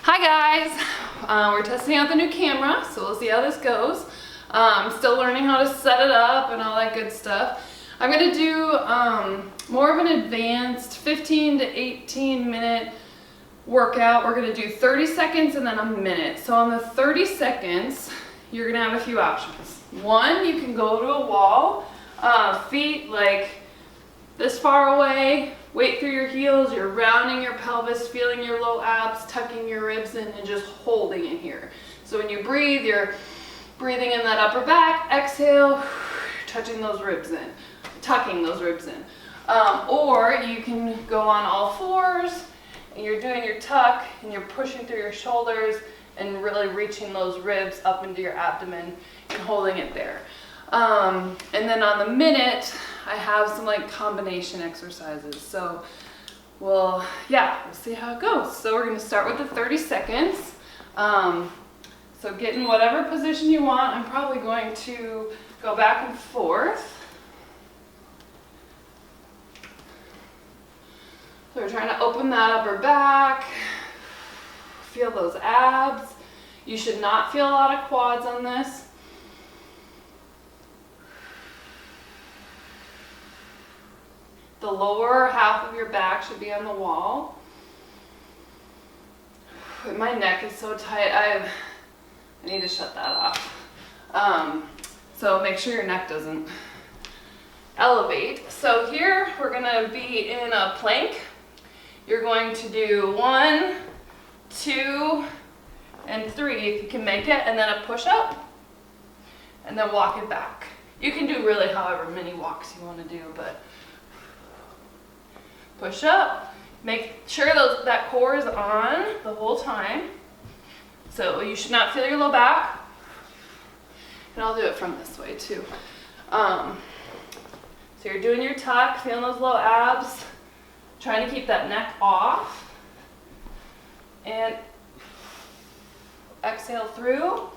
Hi guys, we're testing out the new camera, so we'll see how this goes. I'm still learning how to set it up and all that good stuff. I'm gonna do more of an advanced 15 to 18 minute workout. We're gonna do 30 seconds and then a minute. So on the 30 seconds, you're gonna have a few options. One, you can go to a wall, feet like this far away, weight through your heels, you're rounding your pelvis, feeling your low abs, tucking your ribs in and just holding it here. So when you breathe, you're breathing in that upper back, exhale, touching those ribs in, tucking those ribs in. Or you can go on all fours and you're doing your tuck and you're pushing through your shoulders and really reaching those ribs up into your abdomen and holding it there. And then on the minute, I have some like combination exercises. So we'll see how it goes. So we're gonna start with the 30 seconds. So get in whatever position you want. I'm probably going to go back and forth. So we're trying to open that upper back. Feel those abs. You should not feel a lot of quads on this. The lower half of your back should be on the wall. My neck is so tight, I need to shut that off. So make sure your neck doesn't elevate. So here we're gonna be in a plank. You're going to do 1, 2, and 3 if you can make it, and then a push up, and then walk it back. You can do really however many walks you want to do, but push up, make sure that core is on the whole time. So you should not feel your low back. And I'll do it from this way too. So you're doing your tuck, feeling those low abs, trying to keep that neck off. And exhale through.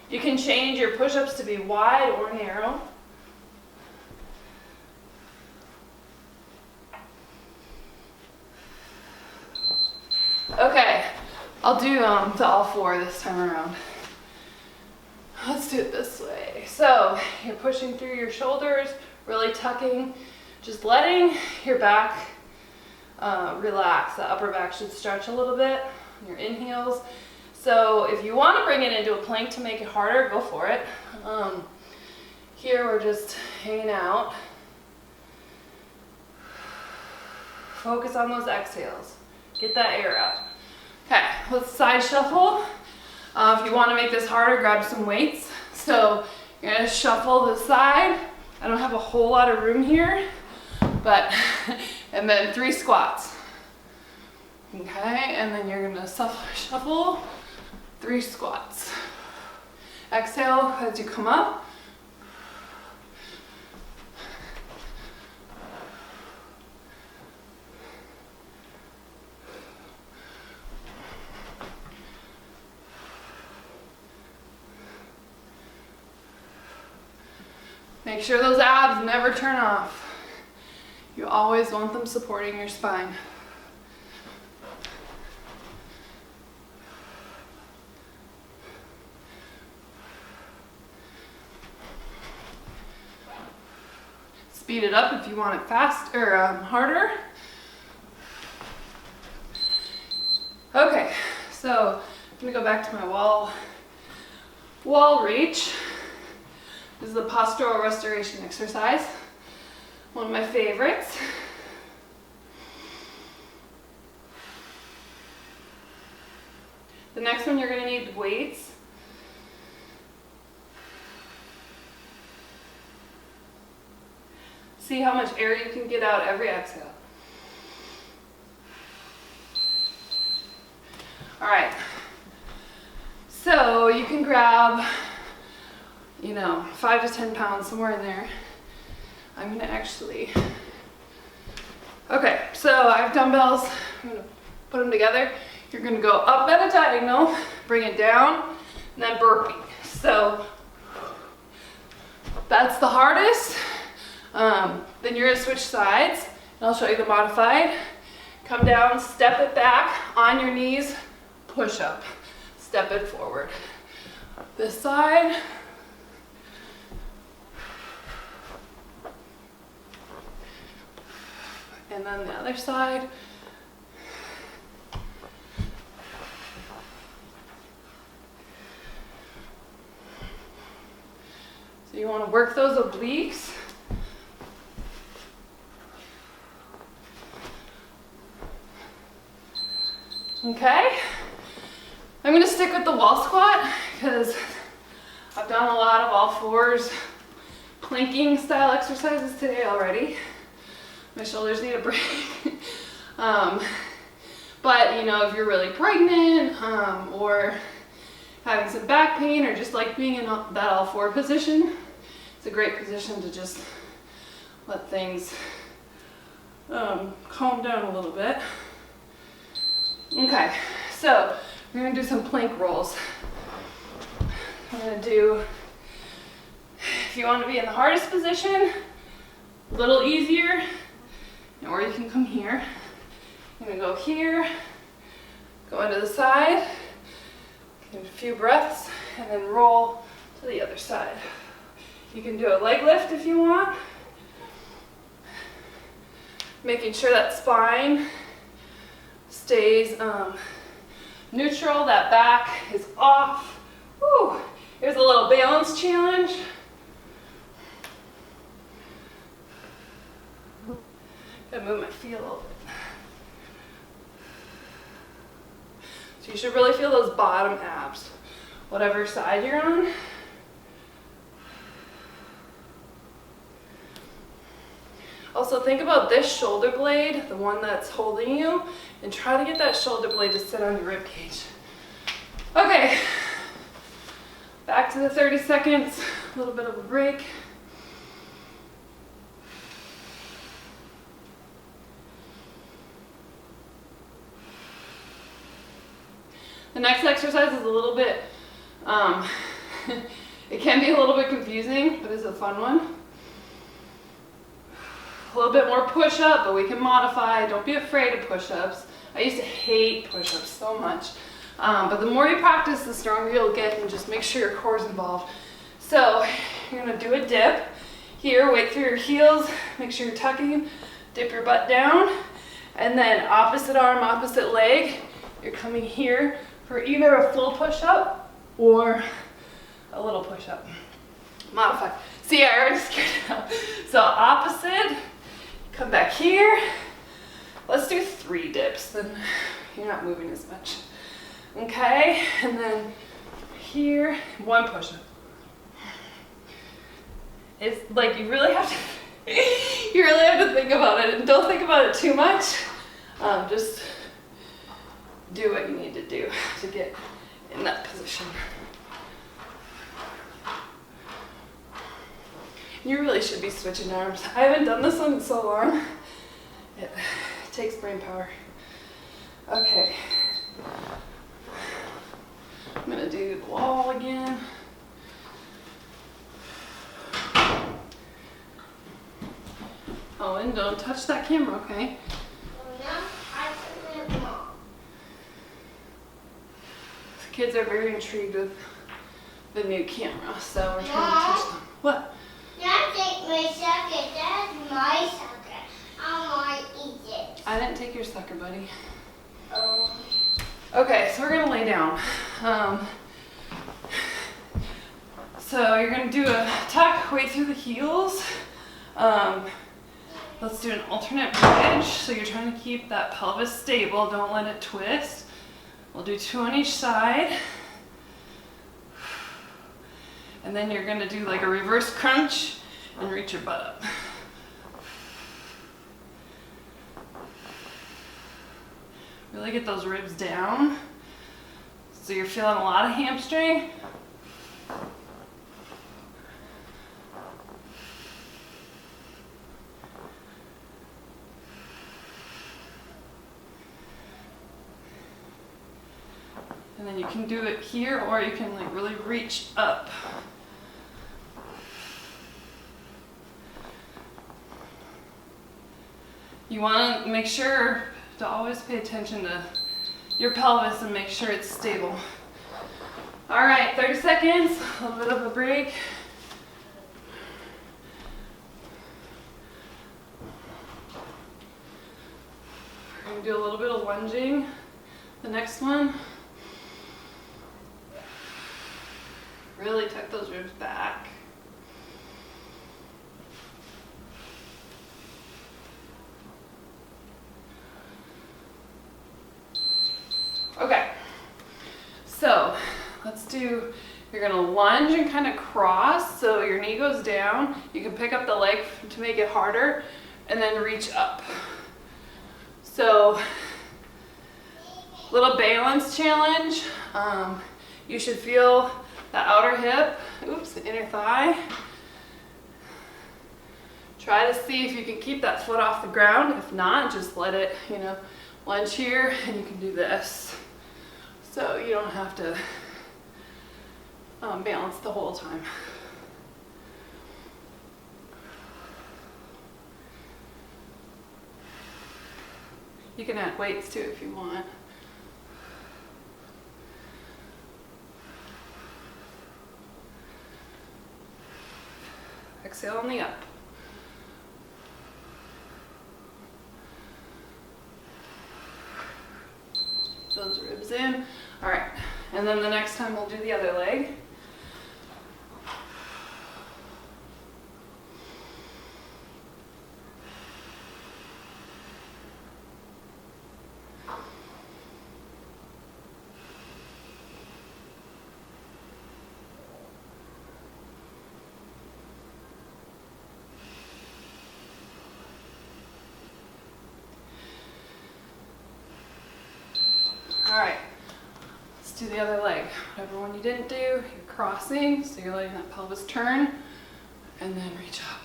You can change your push-ups to be wide or narrow. Okay, I'll do to all 4 this time around. Let's do it this way. So you're pushing through your shoulders, really tucking, just letting your back relax. The upper back should stretch a little bit, your inhales. So if you want to bring it into a plank to make it harder, go for it. Here we're just hanging out. Focus on those exhales. Get that air out. Okay, let's side shuffle. If you want to make this harder, grab some weights. So you're going to shuffle the side. I don't have a whole lot of room here, but, and then 3 squats. Okay, and then you're going to shuffle. 3 squats. Exhale as you come up. Make sure those abs never turn off. You always want them supporting your spine. Speed it up if you want it fast or harder. Okay, so I'm gonna go back to my wall reach. This is the postural restoration exercise, one of my favorites. The next one you're gonna need weights. See how much air you can get out every exhale. All right, so you can grab, 5 to 10 pounds, somewhere in there. I'm gonna okay, so I have dumbbells. I'm gonna put them together. You're gonna go up at a diagonal, bring it down, and then burpee. So that's the hardest. Then you're gonna switch sides And I'll show you the modified. Come down, step it back on your knees, push up, step it forward. This side. And then the other side. So you want to work those obliques. Okay. I'm going to stick with the wall squat because I've done a lot of all fours planking style exercises today already. My shoulders need a break. But you know, if you're really pregnant or having some back pain or just like being in that all four position, it's a great position to just let things calm down a little bit. Okay, so we're gonna do some plank rolls. I'm gonna do, if you want to be in the hardest position, a little easier, or you can come here. I'm gonna go here, go into the side, give a few breaths, and then roll to the other side. You can do a leg lift if you want. Making sure that spine stays neutral, that back is off. Woo. Here's a little balance challenge. Gotta move my feet a little bit. So you should really feel those bottom abs, whatever side you're on. Also think about this shoulder blade, the one that's holding you, and try to get that shoulder blade to sit on your rib cage. Okay, back to the 30 seconds, a little bit of a break. The next exercise is a little bit, it can be a little bit confusing, but it's a fun one. A little bit more push-up, but we can modify. Don't be afraid of push-ups. I used to hate push-ups so much. But the more you practice, the stronger you'll get, and just make sure your core is involved. So you're gonna do a dip. Here, wait through your heels. Make sure you're tucking. Dip your butt down. And then opposite arm, opposite leg. You're coming here for either a full push-up or a little push-up. Modify. See, I already scared it up. So opposite, come back here. Let's do 3 dips, then you're not moving as much. Okay, and then here, 1 push-up. It's like you really have to, you really have to think about it, and don't think about it too much. Just do what you need to do to get in that position. You really should be switching arms. I haven't done this one in so long. It takes brain power. Okay. I'm gonna do the wall again. Oh, and don't touch that camera, okay? The kids are very intrigued with the new camera, so we're trying to teach them. What? Don't take my sucker. That's my sucker. I want to eat it. I didn't take your sucker, buddy. Oh. Okay, so we're gonna lay down. So you're gonna do a tuck, weight through the heels. Let's do an alternate bridge. So you're trying to keep that pelvis stable. Don't let it twist. We'll do 2 on each side. And then you're gonna do like a reverse crunch and reach your butt up. Really get those ribs down. So you're feeling a lot of hamstring. And then you can do it here, or you can like really reach up. You want to make sure to always pay attention to your pelvis and make sure it's stable. All right, 30 seconds, a little bit of a break. We're gonna do a little bit of lunging. The next one. Really tuck those ribs back. Okay, so let's do, you're gonna lunge and kind of cross so your knee goes down. You can pick up the leg to make it harder and then reach up. So, little balance challenge. You should feel the outer hip, the inner thigh. Try to see if you can keep that foot off the ground. If not, just let it, lunge here and you can do this. So you don't have to balance the whole time. You can add weights too if you want. Exhale on the up. Those ribs in. All right, and then the next time we'll do the other leg. All right, let's do the other leg. Whatever one you didn't do, you're crossing, so you're letting that pelvis turn, and then reach up.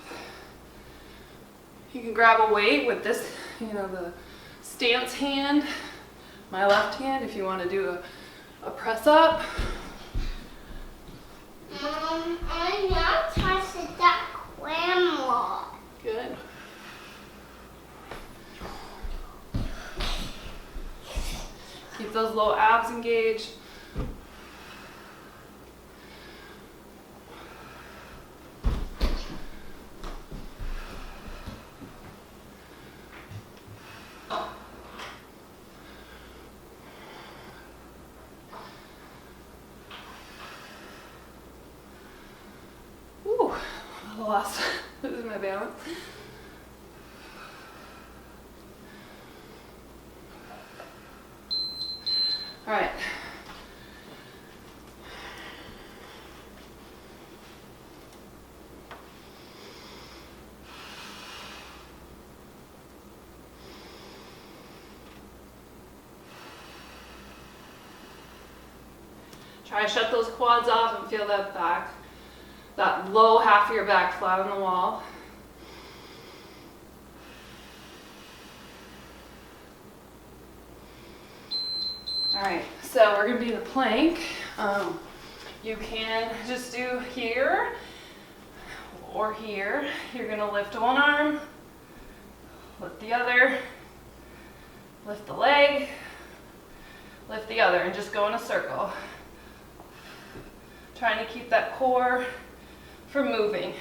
You can grab a weight with this, the stance hand, my left hand, if you want to do a press up. I'm not touching that camera. Good. Keep those low abs engaged. Ooh, I lost, losing my balance. All right. Try to shut those quads off and feel that back, that low half of your back flat on the wall. All right, so we're gonna be in a plank. You can just do here or here. You're gonna lift one arm, lift the other, lift the leg, lift the other, and just go in a circle. Trying to keep that core from moving.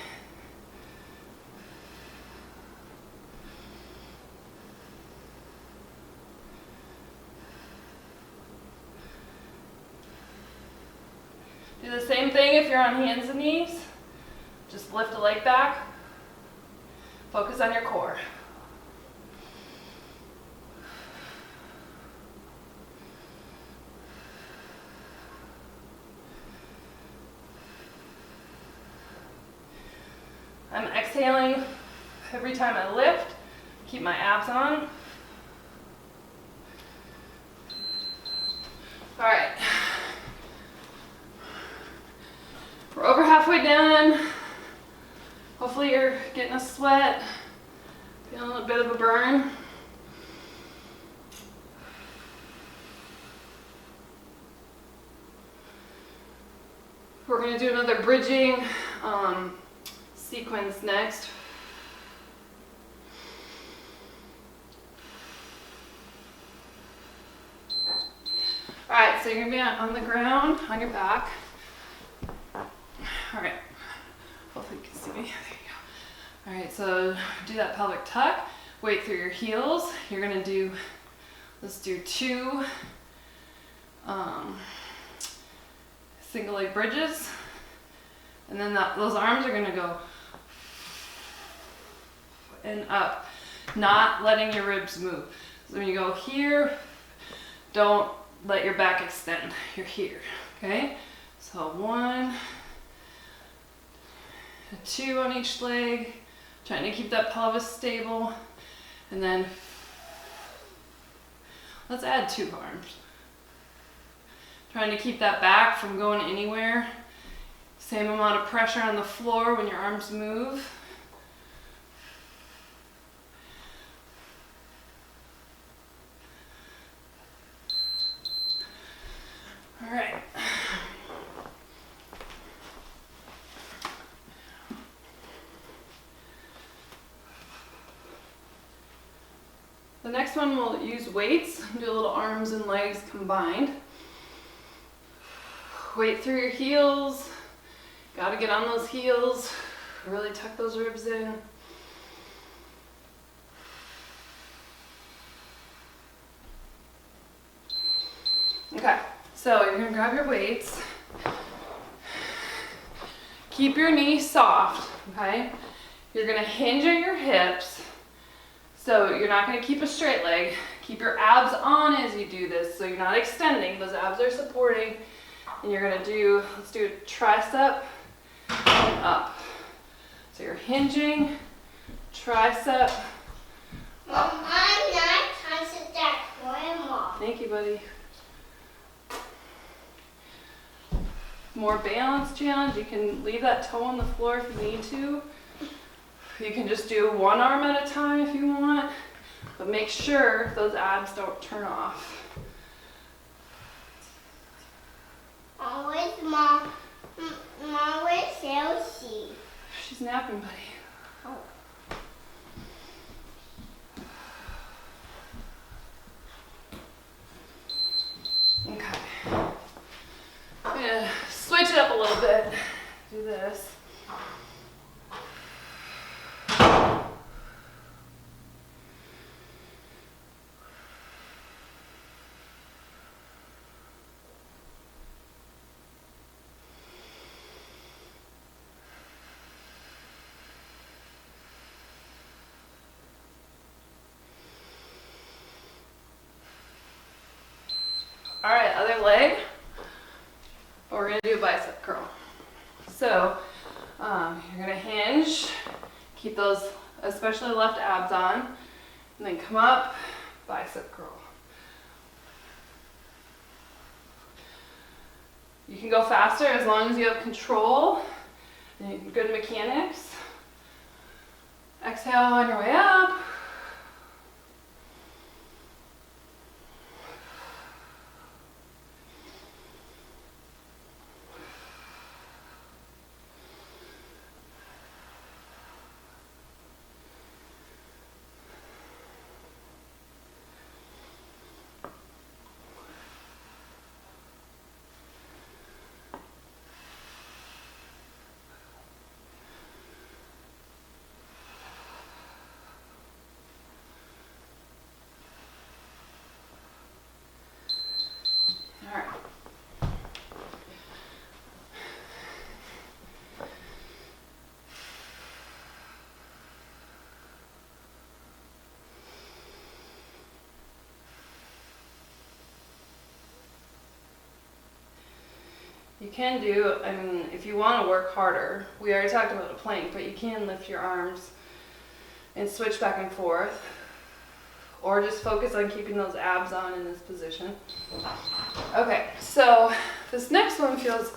Do the same thing if you're on hands and knees. Just lift the leg back. Focus on your core. I'm exhaling every time I lift. Keep my abs on. All right. We're over halfway done. Hopefully you're getting a sweat, feeling a bit of a burn. We're going to do another bridging sequence next. All right, so you're gonna be on the ground, on your back. All right, hopefully you can see me. There you go. All right, so do that pelvic tuck, weight through your heels. You're gonna do, let's do 2 single leg bridges. And then those arms are gonna go and up, not letting your ribs move. So when you go here, don't let your back extend. You're here, okay? So 1, 2 on each leg, trying to keep that pelvis stable. And then let's add 2 arms. Trying to keep that back from going anywhere. Same amount of pressure on the floor when your arms move. All right. The next one we'll use weights, do a little arms and legs combined. Weight through your heels. Gotta get on those heels. Really tuck those ribs in. Okay, so you're gonna grab your weights. Keep your knees soft, okay? You're gonna hinge at your hips. So you're not gonna keep a straight leg. Keep your abs on as you do this, so you're not extending. Those abs are supporting. And you're gonna do, let's do a tricep and up. So you're hinging, tricep. Mom, I'm not touching that grandma. Thank you, buddy. More balance challenge. You can leave that toe on the floor if you need to. You can just do 1 arm at a time if you want, but make sure those abs don't turn off. Oh, where's Mom? Mom, where's Chelsea? She's napping, buddy. Oh. Okay. I'm gonna switch it up a little bit. Do this. All right, other leg. We're gonna do a bicep curl. So you're gonna hinge, keep those, especially left abs on, and then come up, bicep curl. You can go faster as long as you have control and good mechanics. Exhale on your way up. All right. You can do, I mean, if you want to work harder, we already talked about a plank, but you can lift your arms and switch back and forth, or just focus on keeping those abs on in this position. Okay, so this next one feels,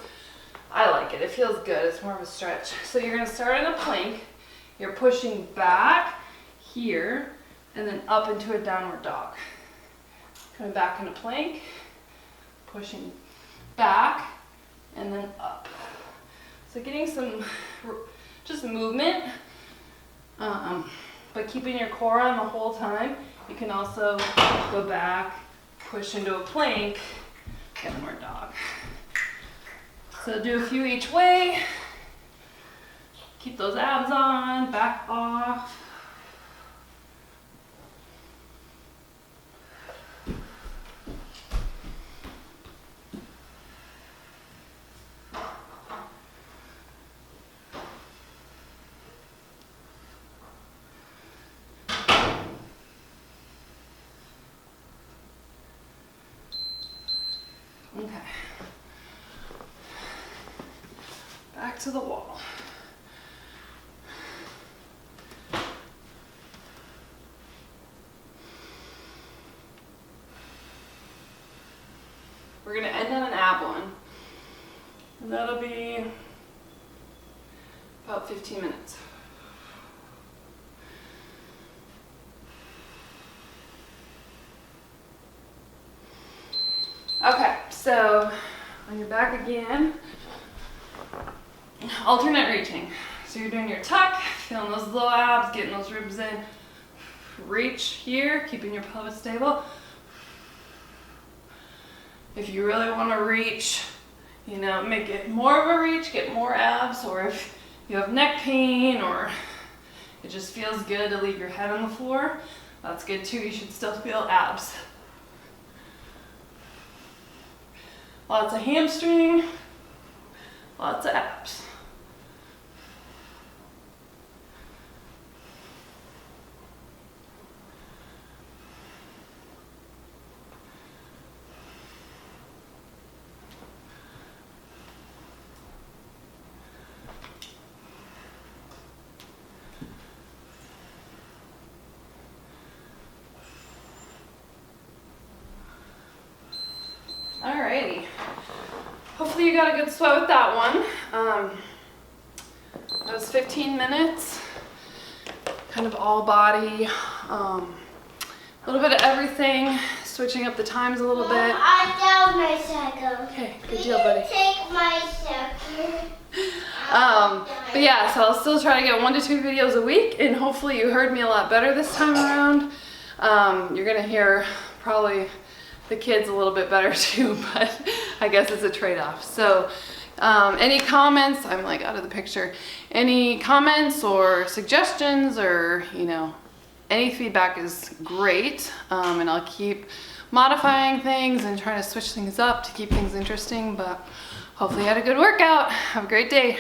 I like it. It feels good. It's more of a stretch. So you're going to start in a plank. You're pushing back here and then up into a downward dog. Coming back in a plank, pushing back and then up. So getting some just movement, but keeping your core on the whole time. You can also go back, push into a plank, Okay, one more dog. So do a few each way. Keep those abs on, back off. Okay. Back to the wall. We're gonna end on an ab one. And that'll be about 15 minutes. Okay, so on your back again, alternate reaching. So you're doing your tuck, feeling those low abs, getting those ribs in. Reach here, keeping your pelvis stable. If you really want to reach, you know, make it more of a reach, get more abs, or if you have neck pain or it just feels good to leave your head on the floor, that's good too. You should still feel abs. Lots of hamstring, lots of abs. Alrighty. Hopefully you got a good sweat with that one. That was 15 minutes, kind of all body, a little bit of everything, switching up the times a little bit. I found my cycle. Okay, good deal, buddy. Take my cycle. But yeah, so I'll still try to get 1 to 2 videos a week, and hopefully you heard me a lot better this time around. You're gonna hear probably the kids a little bit better too, but I guess it's a trade-off. So any comments, I'm like out of the picture, any comments or suggestions or, you know, any feedback is great. And I'll keep modifying things and trying to switch things up to keep things interesting, but hopefully you had a good workout. Have a great day.